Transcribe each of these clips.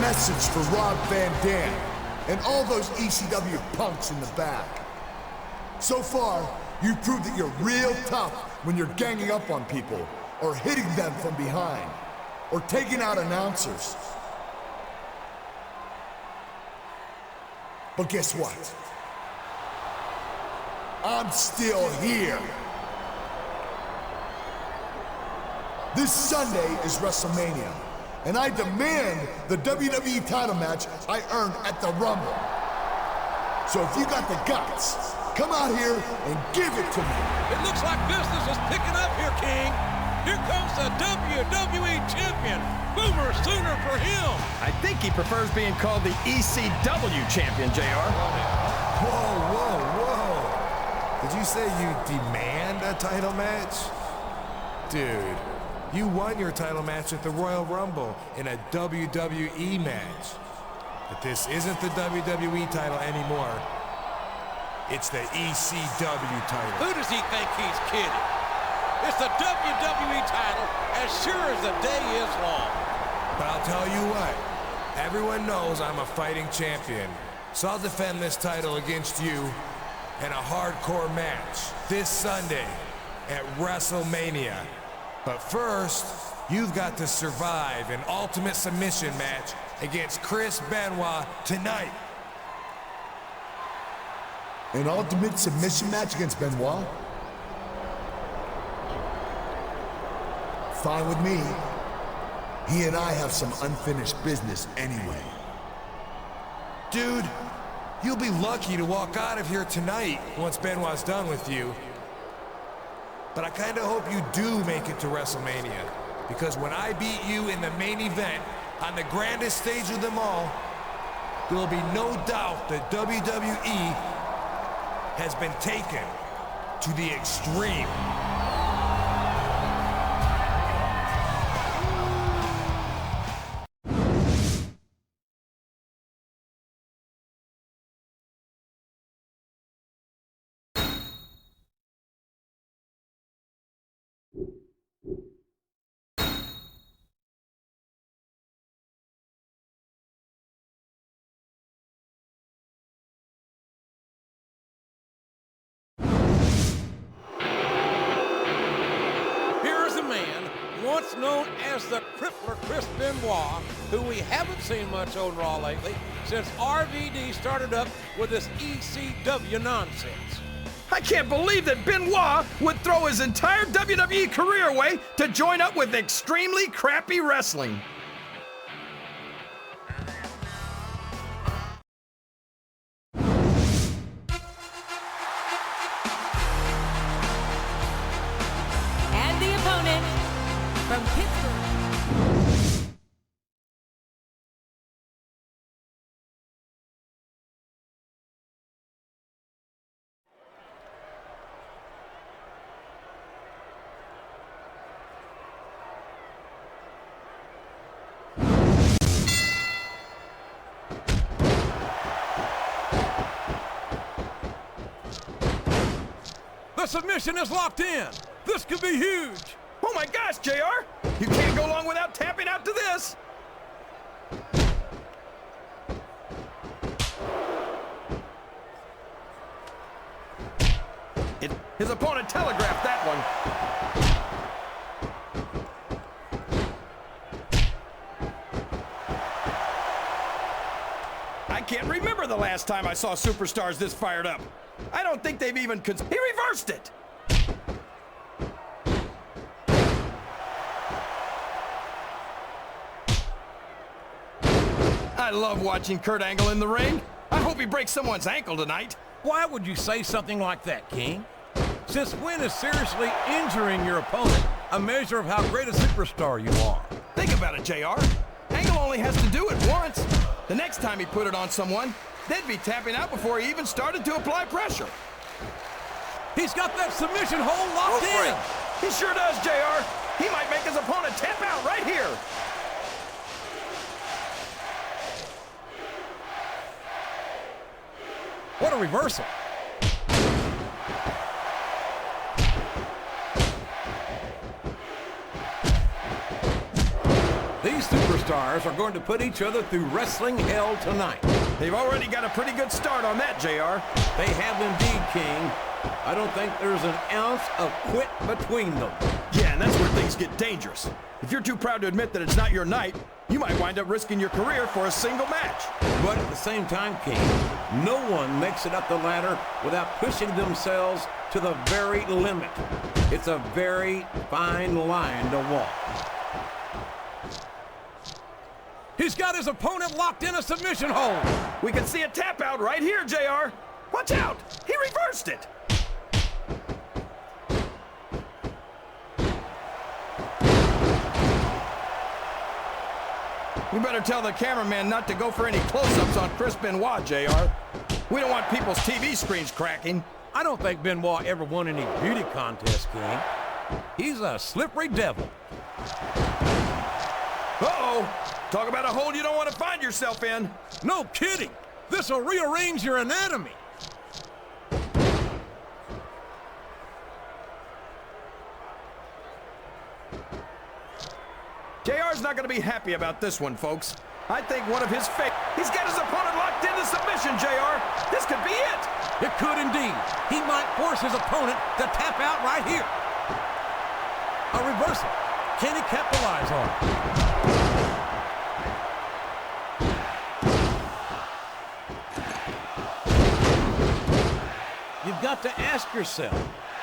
message for Rob Van Dam and all those ECW punks in the back. So far, you've proved that you're real tough when you're ganging up on people, or hitting them from behind, or taking out announcers. But guess what? I'm still here. This Sunday is WrestleMania, and I demand the WWE title match I earned at the Rumble. So if you got the guts, come out here and give it to me. It looks like business is picking up here, King. Here comes the WWE Champion. Boomer Sooner for him. I think he prefers being called the ECW Champion, JR. Whoa, whoa, whoa. Did you say you demand a title match? Dude, you won your title match at the Royal Rumble in a WWE match. But this isn't the WWE title anymore. It's the ECW title. Who does he think he's kidding? It's the WWE title as sure as the day is long. But I'll tell you what, everyone knows I'm a fighting champion. So I'll defend this title against you in a hardcore match this Sunday at WrestleMania. But first, you've got to survive an ultimate submission match against Chris Benoit tonight. An ultimate submission match against Benoit? Fine with me. He and I have some unfinished business anyway. Dude, you'll be lucky to walk out of here tonight once Benoit's done with you. But I kind of hope you do make it to WrestleMania, because when I beat you in the main event on the grandest stage of them all, there'll be no doubt that WWE has been taken to the extreme. Once known as the Crippler Chris Benoit, who we haven't seen much on Raw lately since RVD started up with this ECW nonsense. I can't believe that Benoit would throw his entire WWE career away to join up with extremely crappy wrestling. And the opponent, from Pittsburgh. The submission is locked in. This could be huge. Oh my gosh, JR! You can't go long without tapping out to this! His opponent telegraphed that one. I can't remember the last time I saw superstars this fired up. I don't think they've even he reversed it! I love watching Kurt Angle in the ring. I hope he breaks someone's ankle tonight. Why would you say something like that, King? Since when is seriously injuring your opponent a measure of how great a superstar you are? Think about it, JR. Angle only has to do it once. The next time he put it on someone, they'd be tapping out before he even started to apply pressure. He's got that submission hold locked in. He sure does, JR. He might make his opponent tap out right here. What a reversal. These superstars superstars are going to put each other through wrestling hell tonight. They've already got a pretty good start on that, JR. They have indeed, King. I don't think there's an ounce of quit between them. Yeah, and that's where things get dangerous. If you're too proud to admit that it's not your night, you might wind up risking your career for a single match. But at the same time, King, no one makes it up the ladder without pushing themselves to the very limit. It's a very fine line to walk. He's got his opponent locked in a submission hold. We can see a tap out right here, JR. Watch out! He reversed it! You better tell the cameraman not to go for any close-ups on Chris Benoit, JR. We don't want people's TV screens cracking. I don't think Benoit ever won any beauty contest, King. He's a slippery devil. Uh-oh! Talk about a hole you don't want to find yourself in. No kidding! This'll rearrange your anatomy. JR's not going to be happy about this one, folks. I think one of his He's got his opponent locked into submission, JR. This could be it. It could indeed. He might force his opponent to tap out right here. A reversal. Can he capitalize on it? You've got to ask yourself,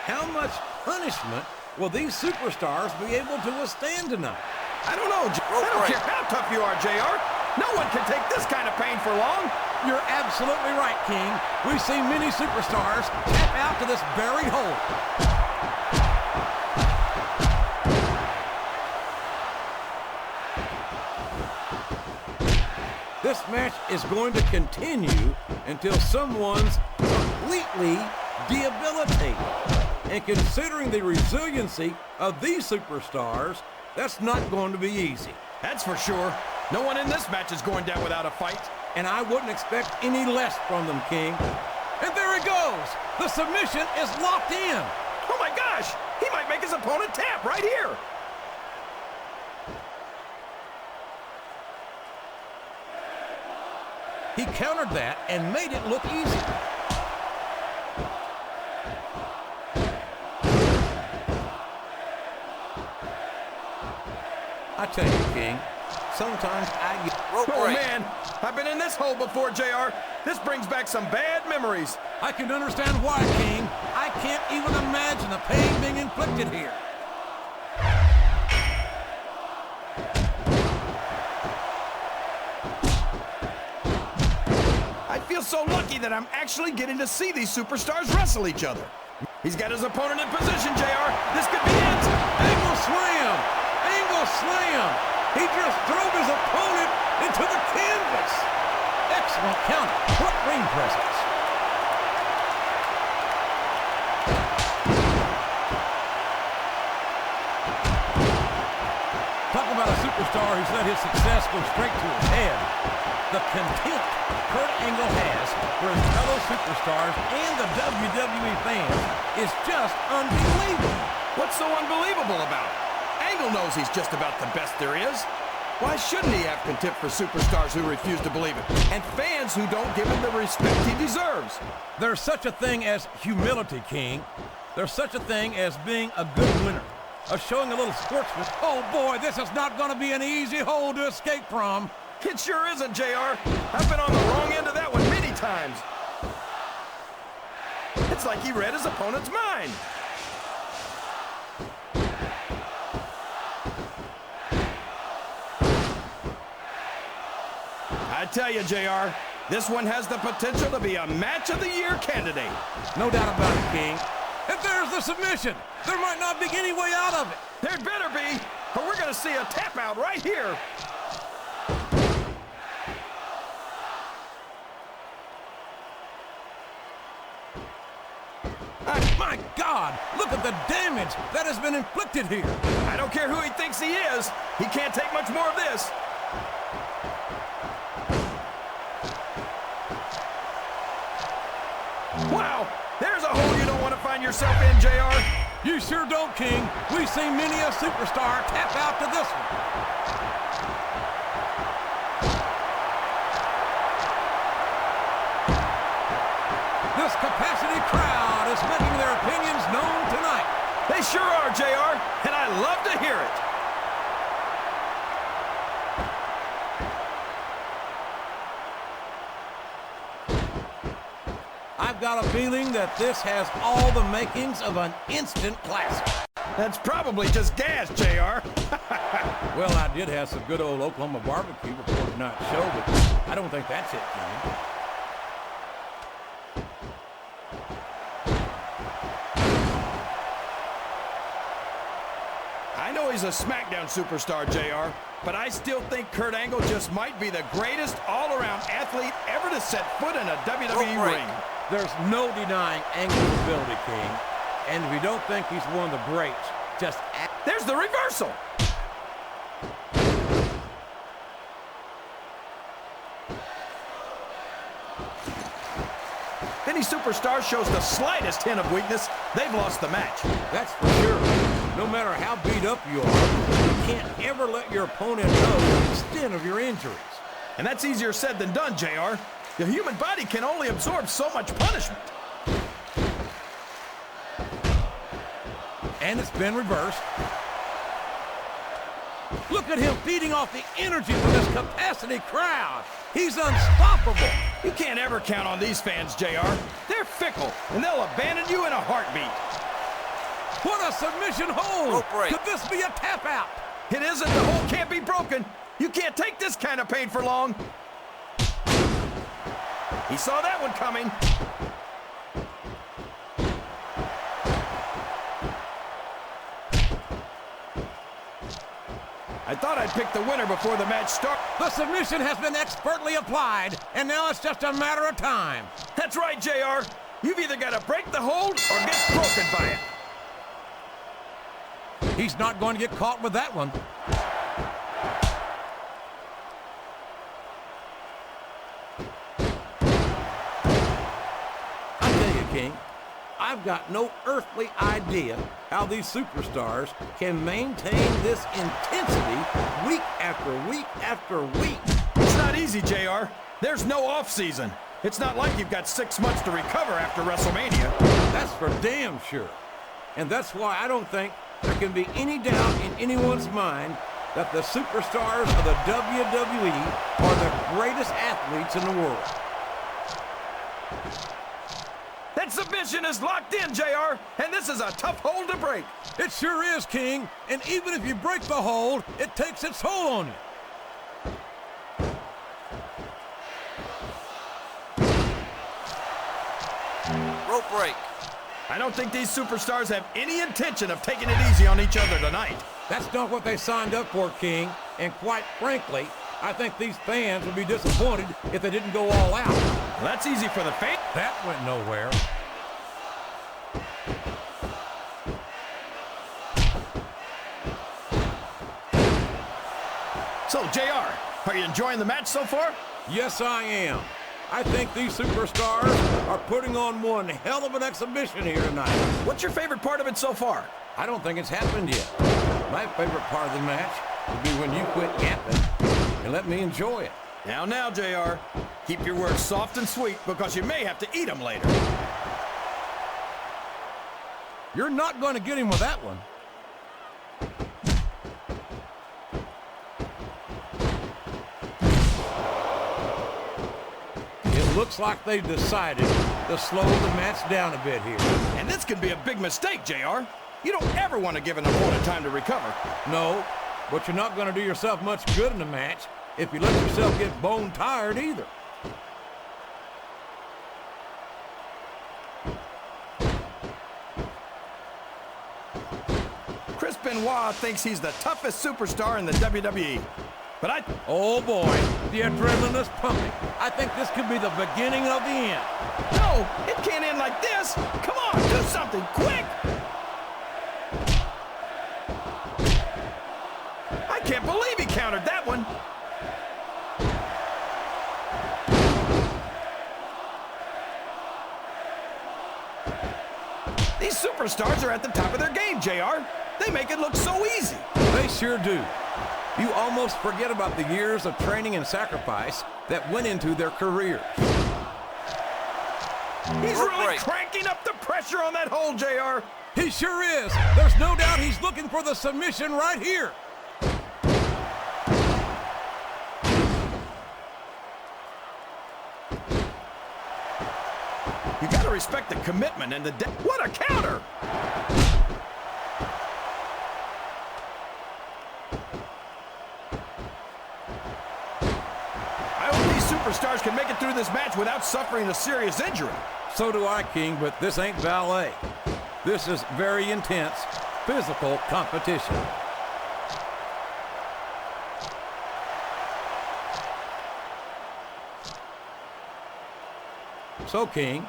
how much punishment will these superstars be able to withstand tonight? I don't know, I don't care how tough you are, JR. No one can take this kind of pain for long. You're absolutely right, King. We've seen many superstars tap out to this very hold. This match is going to continue until someone's completely debilitated. And considering the resiliency of these superstars, that's not going to be easy. That's for sure. No one in this match is going down without a fight. And I wouldn't expect any less from them, King. And there he goes. The submission is locked in. Oh my gosh! He might make his opponent tap right here. He countered that and made it look easy. I tell you, King, sometimes I get rope break. Oh, man. I've been in this hole before, JR. This brings back some bad memories. I can understand why, King. I can't even imagine the pain being inflicted here. I feel so lucky that I'm actually getting to see these superstars wrestle each other. He's got his opponent in position, JR. This could be it. Angle slam. Angle slam. He just drove his opponent into the canvas. Excellent counter. What ring presence. Talk about a superstar who's let his success go straight to his head. The contempt Kurt Angle has for his fellow superstars and the WWE fans is just unbelievable. What's so unbelievable about it? Angle knows he's just about the best there is. Why shouldn't he have contempt for superstars who refuse to believe it? And fans who don't give him the respect he deserves? There's such a thing as humility, King. There's such a thing as being a good winner. Of showing a little sportsmanship. Oh boy, this is not going to be an easy hole to escape from. It sure isn't, JR. I've been on the wrong end of that one many times. It's like he read his opponent's mind. I tell you, JR, this one has the potential to be a match of the year candidate. No doubt about it, King. If there's the submission, there might not be any way out of it. There better be, or we're going to see a tap out right here. My God, look at the damage that has been inflicted here. I don't care who he thinks he is. He can't take much more of this. Wow, there's a hole you don't want to find yourself in, JR. You sure don't, King. We've seen many a superstar tap out to this one. This capacity crowd is making their opinions known tonight. They sure are, JR, and I love to hear it. I've got a feeling that this has all the makings of an instant classic. That's probably just gas, JR. Well, I did have some good old Oklahoma barbecue before tonight's show, but I don't think that's it, King. I know he's a SmackDown superstar, JR, but I still think Kurt Angle just might be the greatest all-around athlete ever to set foot in a WWE ring. There's no denying Angle's ability, King. And if you don't think he's one of the greats, just act. There's the reversal. If any superstar shows the slightest hint of weakness, they've lost the match. That's for sure. No matter how beat up you are, you can't ever let your opponent know the extent of your injuries. And that's easier said than done, JR. The human body can only absorb so much punishment. And it's been reversed. Look at him feeding off the energy from this capacity crowd. He's unstoppable. You can't ever count on these fans, JR. They're fickle, and they'll abandon you in a heartbeat. What a submission hold! Rope break. Could this be a tap out? It isn't. The hold can't be broken. You can't take this kind of pain for long. He saw that one coming. I thought I'd pick the winner before the match started. The submission has been expertly applied, and now it's just a matter of time. That's right, JR. You've either got to break the hold or get broken by it. He's not going to get caught with that one. I tell you, King, I've got no earthly idea how these superstars can maintain this intensity week after week after week. It's not easy, JR. There's no off-season. It's not like you've got 6 months to recover after WrestleMania. That's for damn sure. And that's why I don't think there can be any doubt in anyone's mind that the superstars of the WWE are the greatest athletes in the world. That submission is locked in, JR, and this is a tough hold to break. It sure is, King. And even if you break the hold, it takes its toll on you. Rope break. I don't think these superstars have any intention of taking it easy on each other tonight. That's not what they signed up for, King. And quite frankly, I think these fans would be disappointed if they didn't go all out. Well, that's easy for the fans. That went nowhere. So, JR, are you enjoying the match so far? Yes, I am. I think these superstars are putting on one hell of an exhibition here tonight. What's your favorite part of it so far? I don't think it's happened yet. My favorite part of the match would be when you quit yapping and let me enjoy it. Now, JR. Keep your words soft and sweet because you may have to eat them later. You're not going to get him with that one. It looks like they've decided to slow the match down a bit here. And this could be a big mistake, JR. You don't ever want to give an opponent time to recover. No, but you're not going to do yourself much good in a match if you let yourself get bone tired either. Chris Benoit thinks he's the toughest superstar in the WWE. But Oh boy, the adrenaline is pumping. I think this could be the beginning of the end. No, it can't end like this. Come on, do something quick. I can't believe he countered that one. These superstars are at the top of their game, JR. They make it look so easy. They sure do. You almost forget about the years of training and sacrifice that went into their careers. He's Rope really break. cranking up the pressure on that hole, JR. He sure is. There's no doubt he's looking for the submission right here. You got to respect the commitment and the what a counter! I hope these superstars can make it through this match without suffering a serious injury. So do I, King, but this ain't ballet. This is very intense, physical competition. So, King,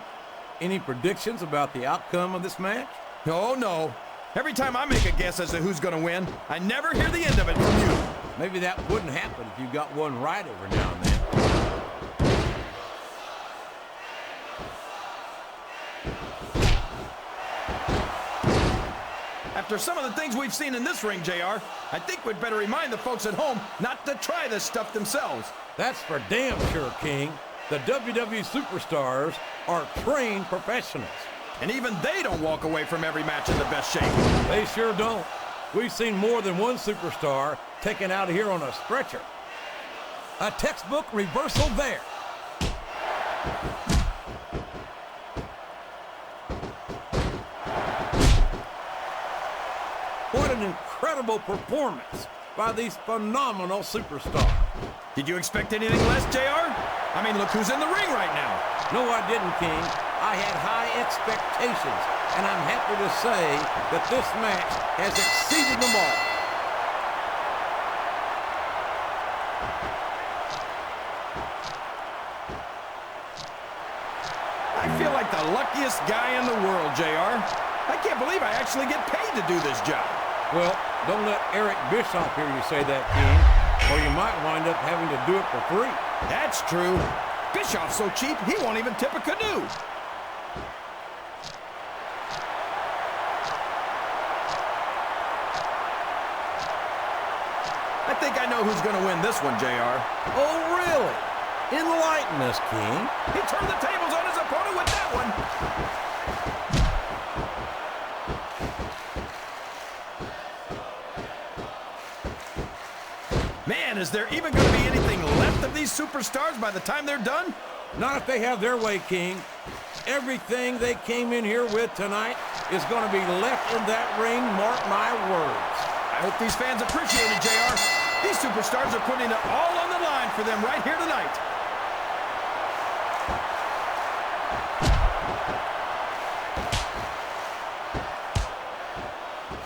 any predictions about the outcome of this match? Oh, no. Every time I make a guess as to who's going to win, I never hear the end of it from you. Maybe that wouldn't happen if you got one right every now and then. After some of the things we've seen in this ring, JR, I think we'd better remind the folks at home not to try this stuff themselves. That's for damn sure, King. The WWE superstars are trained professionals. And even they don't walk away from every match in the best shape. They sure don't. We've seen more than one superstar taken out of here on a stretcher. A textbook reversal there. What an incredible performance by these phenomenal superstars. Did you expect anything less, JR? I mean, look who's in the ring right now. No, I didn't, King. I had high expectations, and I'm happy to say that this match has exceeded them all. I feel like the luckiest guy in the world, JR. I can't believe I actually get paid to do this job. Well, don't let Eric Bischoff hear you say that, King, or you might wind up having to do it for free. That's true. Bischoff's so cheap, he won't even tip a canoe. I think I know who's going to win this one, JR. Oh, really? Enlighten us, King. He turned the tables on his opponent with that one. Man, is there even going to be anything left of these superstars by the time they're done? Not if they have their way, King. Everything they came in here with tonight is going to be left in that ring, mark my words. I hope these fans appreciate it, JR. These superstars are putting it all on the line for them right here tonight.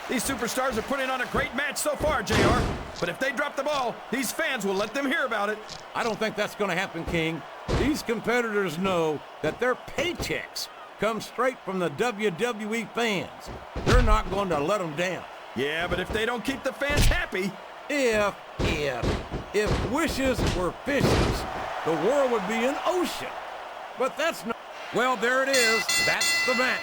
These superstars are putting on a great match so far, JR. But if they drop the ball, these fans will let them hear about it. I don't think that's going to happen, King. These competitors know that their paychecks come straight from the WWE fans. They're not going to let them down. Yeah, but if they don't keep the fans happy... If wishes were fishes, the world would be an ocean. But that's not... Well, there it is. That's the match.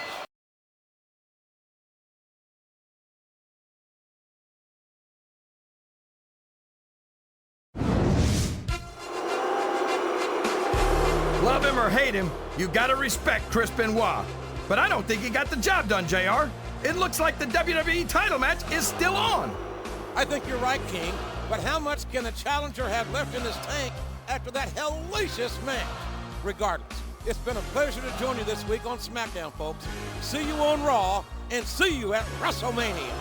Love him or hate him, you gotta respect Chris Benoit. But I don't think he got the job done, JR. It looks like the WWE title match is still on. I think you're right, King. But how much can the challenger have left in his tank after that hellacious match? Regardless, it's been a pleasure to join you this week on SmackDown, folks. See you on Raw, and see you at WrestleMania.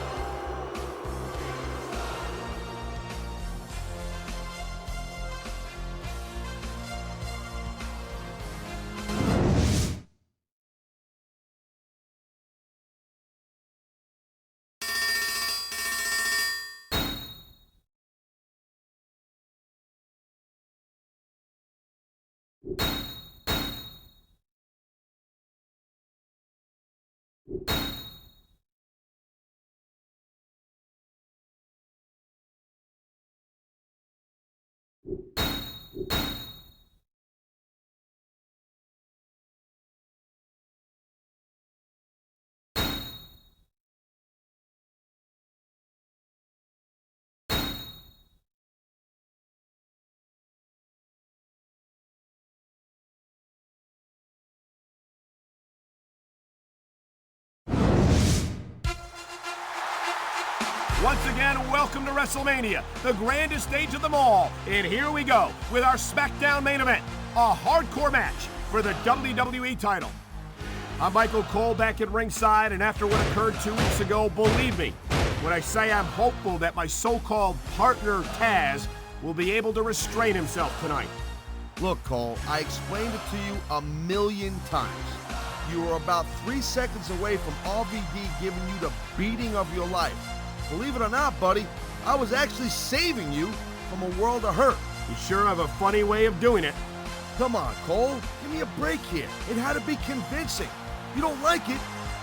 Once again, welcome to WrestleMania, the grandest stage of them all. And here we go with our SmackDown main event, a hardcore match for the WWE title. I'm Michael Cole back at ringside, and after what occurred 2 weeks ago, believe me when I say I'm hopeful that my so-called partner Taz will be able to restrain himself tonight. Look, Cole, I explained it to you a million times. You were about 3 seconds away from RVD giving you the beating of your life. Believe it or not, buddy, I was actually saving you from a world of hurt. You sure have a funny way of doing it. Come on, Cole, give me a break here. It had to be convincing. You don't like it?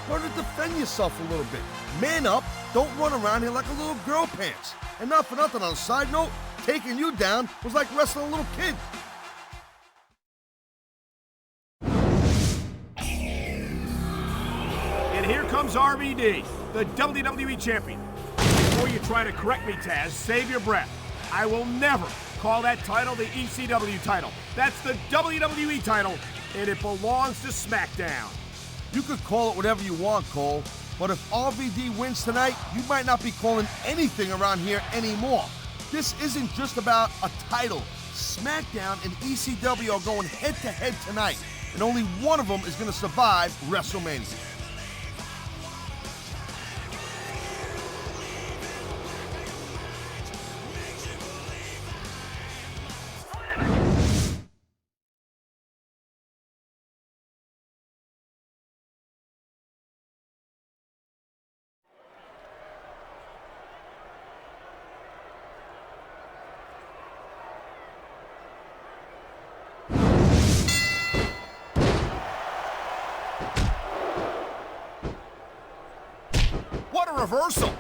Learn to defend yourself a little bit. Man up, don't run around here like a little girl pants. And not for nothing, on a side note, taking you down was like wrestling a little kid. And here comes RVD, the WWE champion. Before you try to correct me, Taz, save your breath. I will never call that title the ECW title. That's the WWE title, and it belongs to SmackDown. You could call it whatever you want, Cole, but if RVD wins tonight, you might not be calling anything around here anymore. This isn't just about a title. SmackDown and ECW are going head-to-head tonight, and only one of them is going to survive WrestleMania. What a reversal!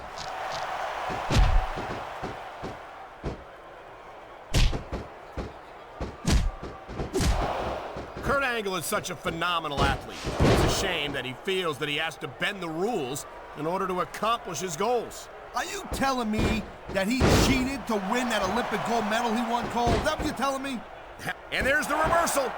Kurt Angle is such a phenomenal athlete. It's a shame that he feels that he has to bend the rules in order to accomplish his goals. Are you telling me that he cheated to win that Olympic gold medal he won, Cole? Is that what you're telling me? And there's the reversal.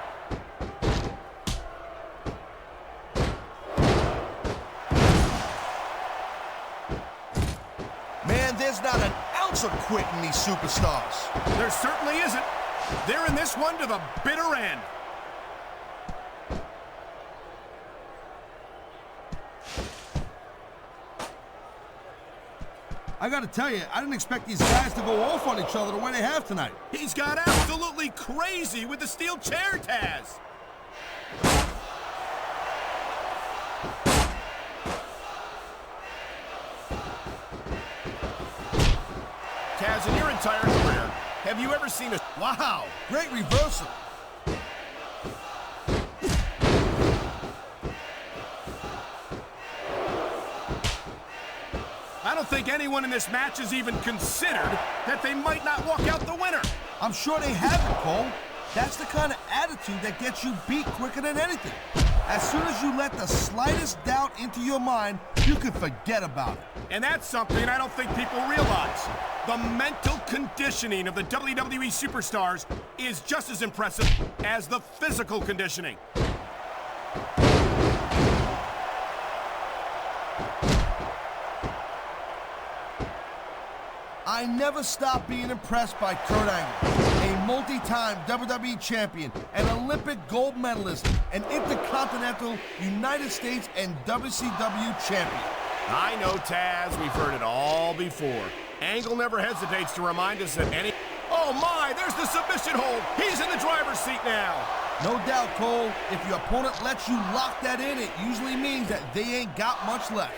Man, there's not an ounce of quit in these superstars. There certainly isn't. They're in this one to the bitter end. I gotta tell you, I didn't expect these guys to go off on each other the way they have tonight. He's got absolutely crazy with the steel chair, Taz. Taz, in your entire career, have you ever seen a... Wow, great reversal. I don't think anyone in this match has even considered that they might not walk out the winner. I'm sure they haven't, Cole. That's the kind of attitude that gets you beat quicker than anything. As soon as you let the slightest doubt into your mind, you can forget about it. And that's something I don't think people realize. The mental conditioning of the WWE superstars is just as impressive as the physical conditioning. I never stopped being impressed by Kurt Angle, a multi-time WWE champion, an Olympic gold medalist, an Intercontinental United States and WCW champion. I know, Taz, we've heard it all before. Angle never hesitates to remind us that any... Oh my, there's the submission hold. He's in the driver's seat now. No doubt, Cole, if your opponent lets you lock that in, it usually means that they ain't got much left.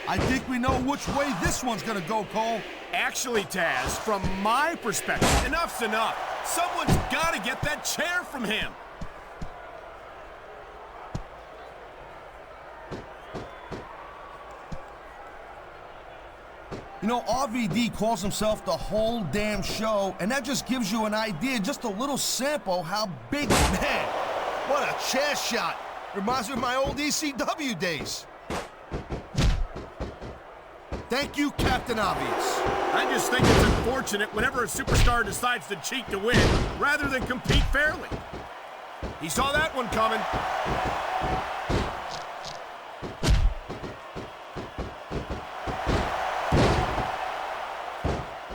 I think we know which way this one's gonna go, Cole. Actually, Taz, from my perspective, enough's enough. Someone's gotta get that chair from him. You know, RVD calls himself the whole damn show, and that just gives you an idea, just a little sample how big... Man, what a chair shot. Reminds me of my old ECW days. Thank you, Captain Obvious. I just think it's unfortunate whenever a superstar decides to cheat to win, rather than compete fairly. He saw that one coming.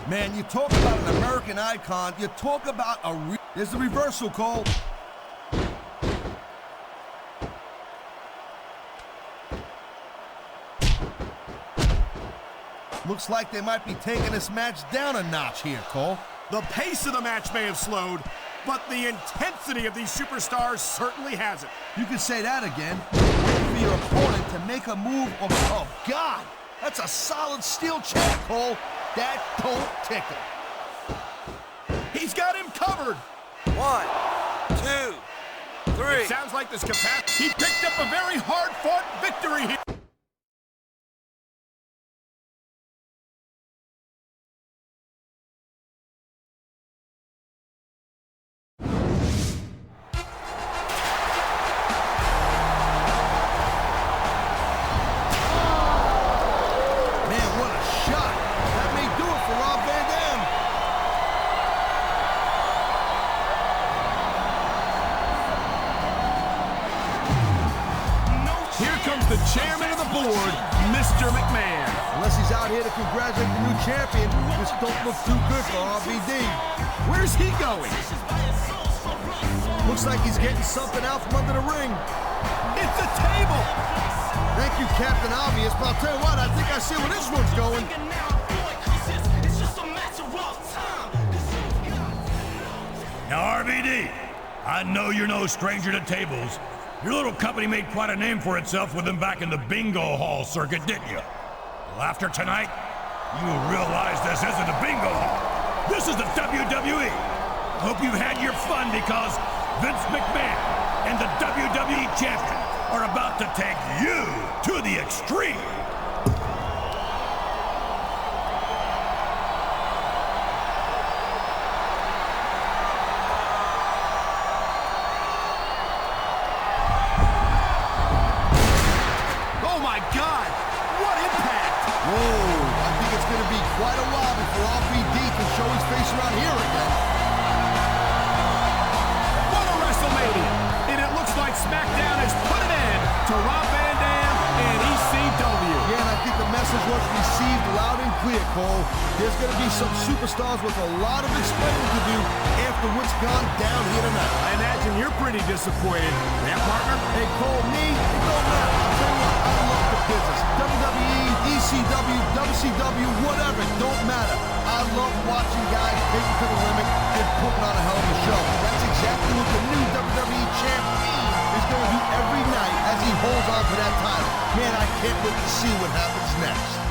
Man, you talk about an American icon, you talk about there's the reversal, Cole. Looks like they might be taking this match down a notch here, Cole. The pace of the match may have slowed, but the intensity of these superstars certainly hasn't. You could say that again. Wait for your opponent to make a move of, oh, God, that's a solid steel chair, Cole. That don't tickle. He's got him covered. 1, 2, 3. It sounds like this capacity. He picked up a very hard-fought victory here. The chairman of the board, Mr. McMahon. Unless he's out here to congratulate the new champion, this don't look too good for RVD. Where's he going? Looks like he's getting something out from under the ring. It's a table! Thank you, Captain Obvious, but I'll tell you what, I think I see where this one's going. Now, RVD, I know you're no stranger to tables. Your little company made quite a name for itself with them back in the bingo hall circuit, didn't you? Well, after tonight, you realize this isn't a bingo hall. This is the WWE. I hope you've had your fun because Vince McMahon and the WWE Champion are about to take you to the extreme. Quite a while before RVD can show his face around here again. What a WrestleMania! And it looks like SmackDown has put an end to Rob Van Dam and ECW. Yeah, and I think the message was received loud and clear, Cole. There's going to be some superstars with a lot of explaining to do after what's gone down here tonight. I imagine you're pretty disappointed. Yeah, partner? Hey, Cole, me? It don't matter. I'll tell you what, I love the business. WWE, ECW, WCW, whatever, it don't matter. I love watching guys take it to the limit and putting on a hell of a show. That's exactly what the new WWE champion is going to do every night as he holds on to that title. Man, I can't wait to see what happens next.